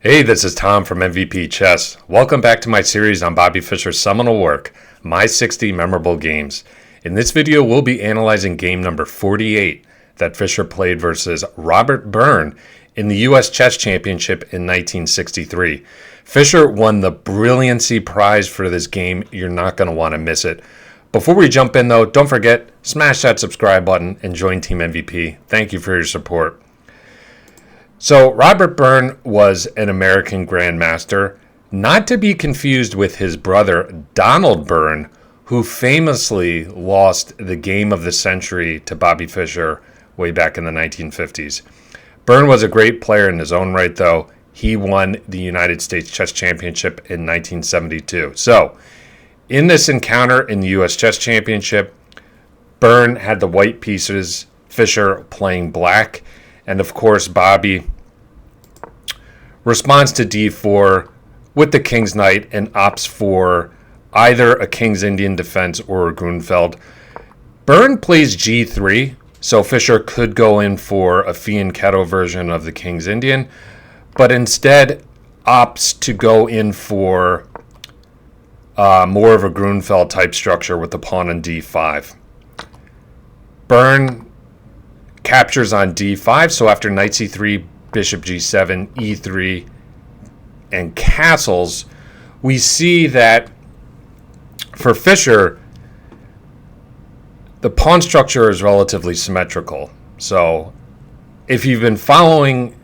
Hey, this is Tom from MVP Chess. Welcome back to my series on Bobby Fischer's seminal work, My 60 Memorable Games. In this video, we'll be analyzing game number 48 that Fischer played versus Robert Byrne in the U.S. Chess Championship in 1963. Fischer won the Brilliancy prize for this game. You're not going to want to miss it. Before we jump in, though, don't forget, smash that subscribe button and join Team MVP. Thank you for your support. So Robert Byrne was an American grandmaster, not to be confused with his brother Donald Byrne, who famously lost the game of the century to Bobby Fischer way back in the 1950s. Byrne was a great player in his own right, though. He won the United States Chess Championship in 1972. So, in this encounter in the U.S. Chess Championship, Byrne had the white pieces, Fischer playing black, and of course, Bobby responds to d4 with the King's Knight and opts for either a King's Indian defense or a Grünfeld. Byrne plays g3, so Fischer could go in for a fianchetto version of the King's Indian, but instead opts to go in for more of a Grünfeld type structure with the pawn on d5. Byrne captures on d5, so after knight c3, bishop g7, e3, and castles, we see that for Fischer, the pawn structure is relatively symmetrical. So if you've been following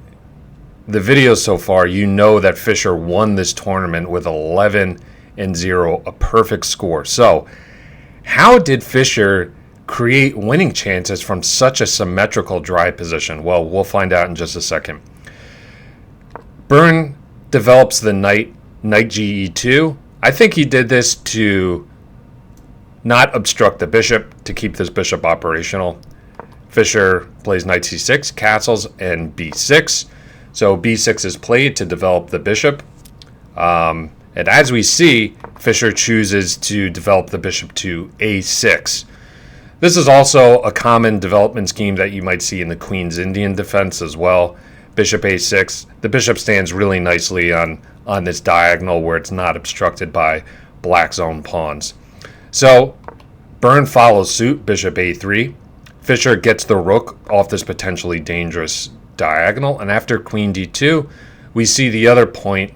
the video so far, you know that Fischer won this tournament with 11-0, a perfect score. So how did Fischer create winning chances from such a symmetrical dry position? Well, we'll find out in just a second. Byrne develops the knight ge2. I think he did this to not obstruct the bishop, to keep this bishop operational. Fischer plays knight c6, castles, and b6. So b6 is played to develop the bishop. And as we see, Fischer chooses to develop the bishop to a6. This is also a common development scheme that you might see in the Queen's Indian defense as well. Bishop a6. The bishop stands really nicely on this diagonal where it's not obstructed by black's own pawns. So Byrne follows suit, bishop a3. Fischer gets the rook off this potentially dangerous diagonal. And after queen d2, we see the other point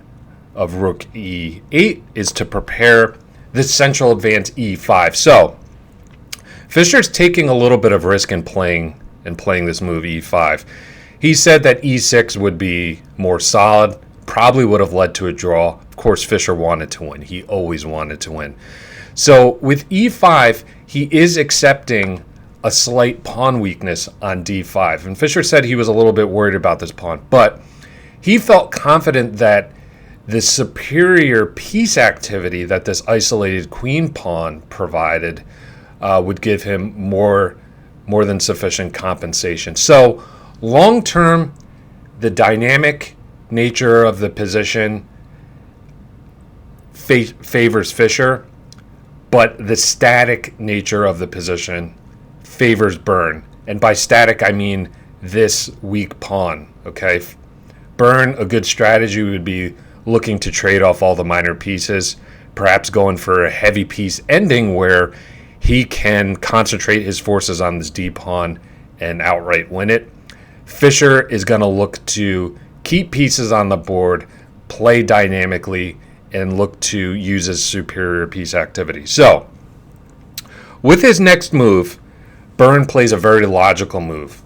of rook e8 is to prepare this central advance e5. So Fischer's taking a little bit of risk in playing this move e5. He said that e6 would be more solid, probably would have led to a draw. Of course, Fischer wanted to win. He always wanted to win. So with e5, he is accepting a slight pawn weakness on d5. And Fischer said he was a little bit worried about this pawn, but he felt confident that the superior piece activity that this isolated queen pawn provided would give him more than sufficient compensation. So long term, the dynamic nature of the position favors Fischer, but the static nature of the position favors Byrne. And by static, I mean this weak pawn. Okay, Byrne, a good strategy would be looking to trade off all the minor pieces, perhaps going for a heavy piece ending where he can concentrate his forces on this d pawn and outright win it. Fischer is going to look to keep pieces on the board, play dynamically, and look to use his superior piece activity. So, with his next move, Byrne plays a very logical move,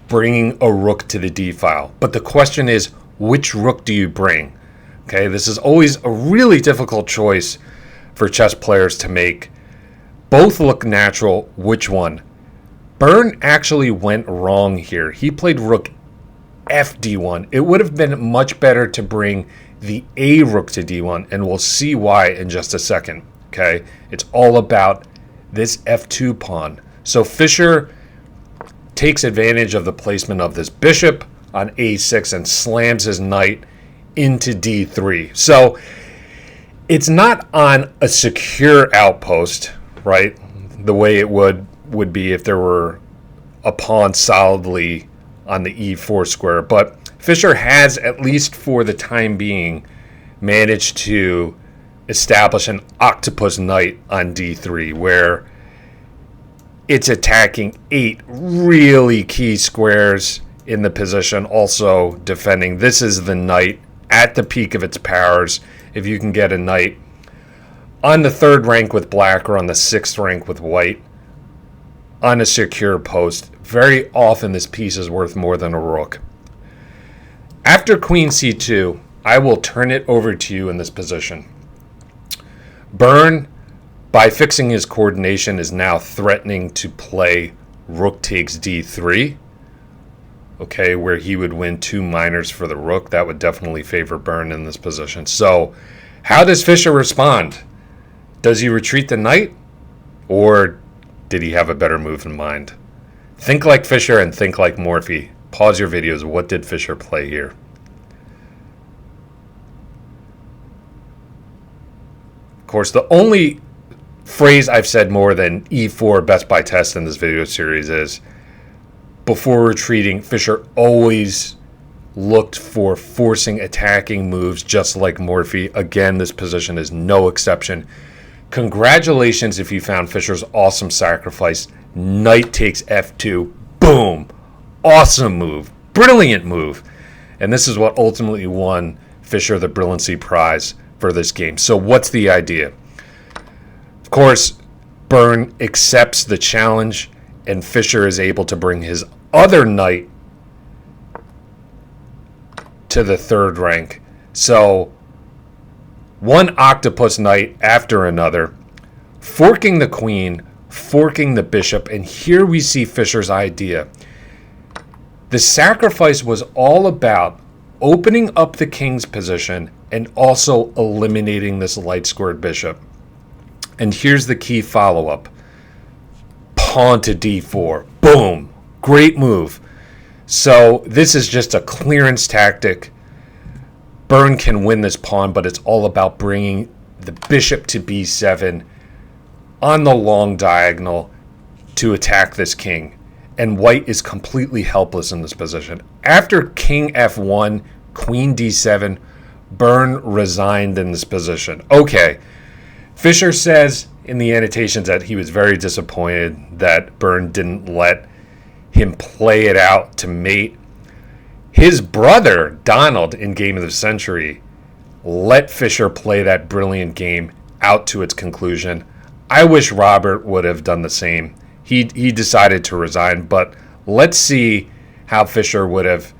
bringing a rook to the d file. But the question is, which rook do you bring? Okay, this is always a really difficult choice for chess players to make. Both look natural. Which one? Byrne actually went wrong here. He played rook fd1. It would have been much better to bring the a rook to d1, and we'll see why in just a second. Okay, it's all about this f2 pawn. So Fischer takes advantage of the placement of this bishop on a6 and slams his knight into d3. So it's not on a secure outpost, right? The way it would be if there were a pawn solidly on the e4 square. But Fischer has, at least for the time being, managed to establish an octopus knight on d3, where it's attacking 8 really key squares in the position, also defending. This is the knight at the peak of its powers. If you can get a knight on the 3rd rank with black or on the 6th rank with white on a secure post, very often this piece is worth more than a rook. After queen c2, I will turn it over to you in this position. Byrne, by fixing his coordination, is now threatening to play rook takes d3. Okay, where he would win 2 minors for the rook. That would definitely favor Byrne in this position. So, how does Fischer respond? Does he retreat the knight? Or did he have a better move in mind? Think like Fischer and think like Morphy. Pause your videos. What did Fischer play here? Of course, the only phrase I've said more than e4 best by test in this video series is, before retreating, Fischer always looked for forcing attacking moves just like Morphy. Again, this position is no exception. Congratulations if you found Fischer's awesome sacrifice. Knight takes f2. Boom. Awesome move. Brilliant move. And this is what ultimately won Fischer the Brilliancy Prize for this game. So what's the idea? Of course, Byrne accepts the challenge, and Fischer is able to bring his other knight to the 3rd rank. So one octopus knight after another, forking the queen, forking the bishop, and here we see Fischer's idea. The sacrifice was all about opening up the king's position and also eliminating this light squared bishop. And here's the key follow-up. Pawn to d4. Boom. Great move. So this is just a clearance tactic. Byrne can win this pawn, but it's all about bringing the bishop to b7 on the long diagonal to attack this king. And white is completely helpless in this position. After king f1, queen d7, Byrne resigned in this position. Okay. Fischer says in the annotations that he was very disappointed that Byrne didn't let him play it out to mate. His brother, Donald, in Game of the Century, let Fischer play that brilliant game out to its conclusion. I wish Robert would have done the same. He decided to resign, but let's see how Fischer would have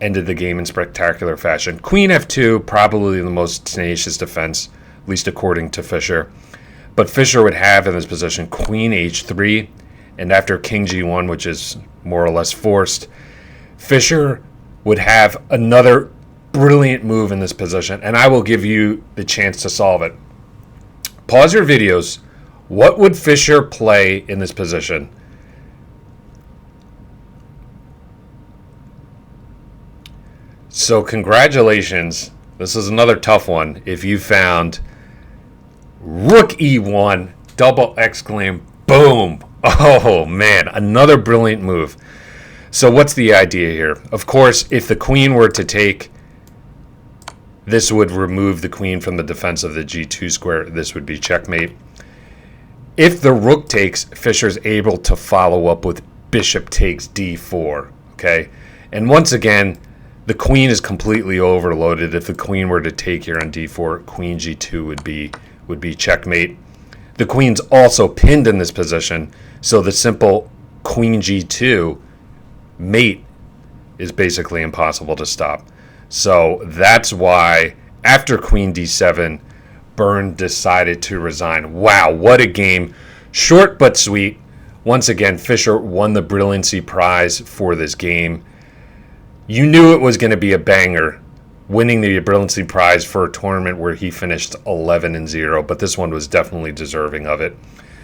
ended the game in spectacular fashion. Queen f2, probably the most tenacious defense, at least according to Fischer. But Fischer would have in this position queen h3, and after king g1, which is more or less forced, Fischer would have another brilliant move in this position, and I will give you the chance to solve it. Pause your videos. What would Fischer play in this position? So congratulations. This is another tough one. If you found rook e1, double exclaim, boom. Oh man, another brilliant move. So what's the idea here? Of course, if the queen were to take, this would remove the queen from the defense of the g2 square. This would be checkmate. If the rook takes, Fischer's able to follow up with bishop takes d4. Okay, and once again, the queen is completely overloaded. If the queen were to take here on d4, queen g2 would be checkmate. The queen's also pinned in this position, so the simple queen g2 mate is basically impossible to stop. So that's why after queen d7, Byrne decided to resign. Wow, what a game. Short but sweet. Once again, Fischer won the Brilliancy Prize for this game. You knew it was going to be a banger, winning the Brilliancy Prize for a tournament where he finished 11-0, but this one was definitely deserving of it.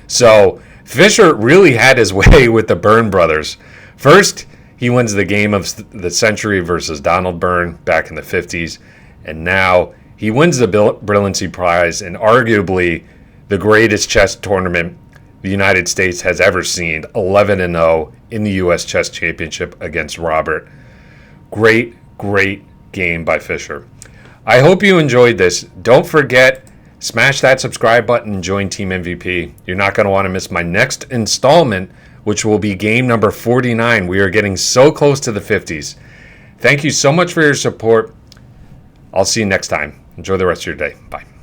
So Fischer really had his way with the Byrne brothers. First, he wins the game of the century versus Donald Byrne back in the 50s, and now he wins the Brilliancy Prize in arguably the greatest chess tournament the United States has ever seen, 11-0 in the U.S. Chess Championship against Robert. Great, Great game by Fischer. I hope you enjoyed this. Don't forget, smash that subscribe button and join Team MVP. You're not going to want to miss my next installment, which will be game number 49. We are getting so close to the 50s. Thank you so much for your support. I'll see you next time. Enjoy the rest of your day. Bye.